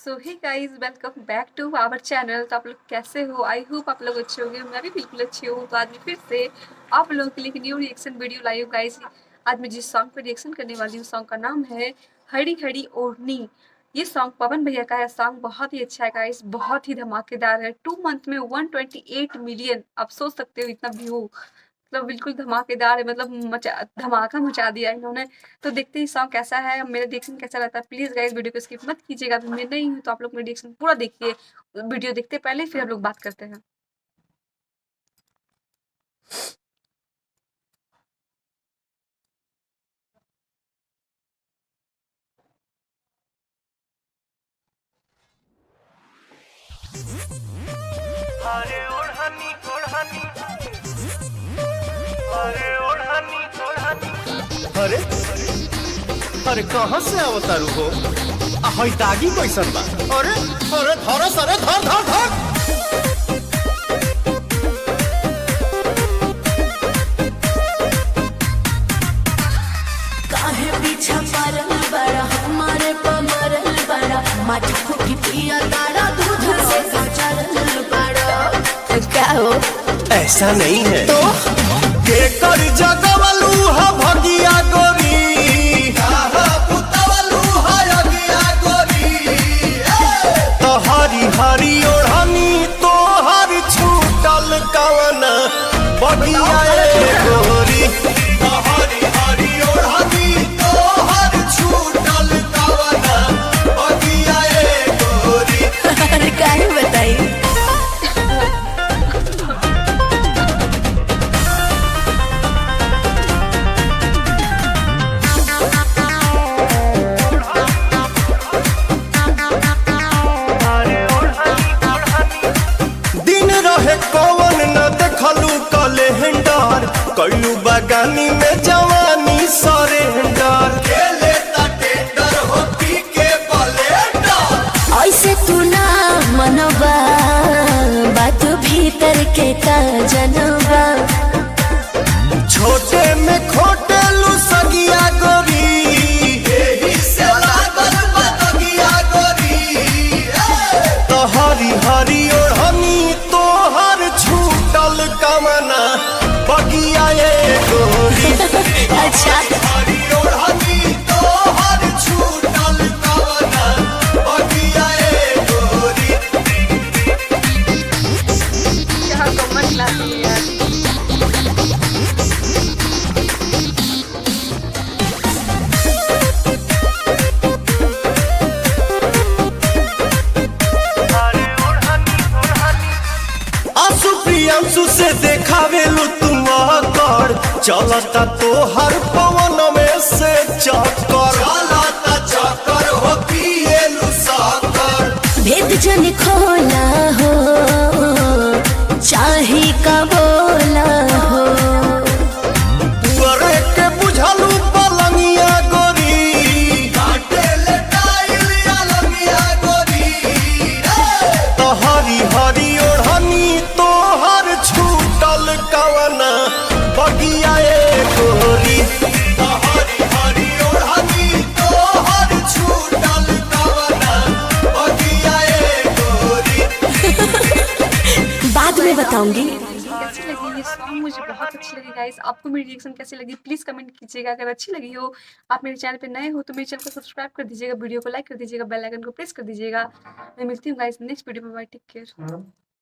So hey guys, welcome back to our channel. तो आप लोग कैसे हो? आई होप आप लोग अच्छे होंगे। मैं भी बिल्कुल अच्छी हूँ। तो आज मैं फिर से आप लोगों के लिए एक न्यू रिएक्शन वीडियो लाई हूँ गाइस। आज मैं जिस सॉन्ग पर रिएक्शन करने वाली हूँ, सॉन्ग का नाम है हरी हरी ओढ़नी। ये सॉन्ग पवन भैया का है। सॉन्ग बहुत ही अच्छा है गाइस, बहुत ही धमाकेदार है। 2 मंथ में 128 मिलियन, आप सोच सकते हो इतना व्यू। मतलब बिल्कुल धमाकेदार है, मतलब धमाका मचा दिया इन्होंने। तो देखते हैं सॉन्ग कैसा है, मेरा रिएक्शन कैसा रहता है। प्लीज गाइस वीडियो को स्किप मत कीजिएगा। अभी मैं नहीं हूँ तो आप लोग मेरा रिएक्शन पूरा देखिए। वीडियो देखते पहले फिर हम लोग बात करते हैं। अरे ओढ़नी ओढ़नी, अरे ओढ़नी ओढ़नी। अरे अरे कहाँ से अवतारू हो? हई दागी कैसन बा? अरे अरे धर सरे धर धर धर। काहे पीछा पड़ल बड़ा हमारे पमरल बड़ा मटकू की पिया तारा दूध से सचरल बड़ा। क्या हो? ऐसा नहीं है तो के कर जगवलू हा भगिया गोरी, पुतवलू हा अगिया गोरी। तो हरी हरी ओढ़नी तो हर छूटल कवन बगिया गोरी। तो हरी हरी ओढ़नी तो हर छूटल कवन बगिया गोरी। अरे काहे बताई? कौन न देखलू कैलेंडर, कैलू बगानी में जवानी सरेंडर। खेले टेंडर होती के बलेंडर। ऐसे तू ना मनोबा, बात भीतर के का जनबा। छोटे में खोटे लू सगिया गोरी, एही से लागल बा दगिया गोरी। तो हरी हरी ओढ़नी तो हर छूटल कमना बगिया गोरी। अच्छा हरी ओढ़नी तो हर छूटल कमना बगिया गोरी। क्या कमेंट लाती है यार। प्रियांशु से देखावेलू तुम कर, चलता तो हर पवन में से चक्कर। चलता चक्कर हो पिएलू साकर। भेद जन खोला हो, चाहे का बोला हो। तुअरे के बुझलू पलंगिया गोरी, काटे ले टाइल अलंगिया गोरी। तो हरी हरी ओढ़नी तो हर छूटल कवना बगिया गोरी। तो हरी हरी ओढ़नी तो हर छूटल कवना बगिया गोरी। बाद में बताऊंगी। कैसी लगी ये सॉन्ग? मुझे बहुत अच्छी लगी गाइस। आपको मेरी रिएक्शन कैसी लगी प्लीज कमेंट कीजिएगा। अगर अच्छी लगी हो, आप मेरे चैनल पे नए हो तो मेरे चैनल को सब्सक्राइब कर दीजिएगा, वीडियो को लाइक कर दीजिएगा, बेल आइकन को प्रेस कर दीजिएगा। मैं मिलती हूँ गाइस नेक्स्ट वीडियो में। Bye, take care.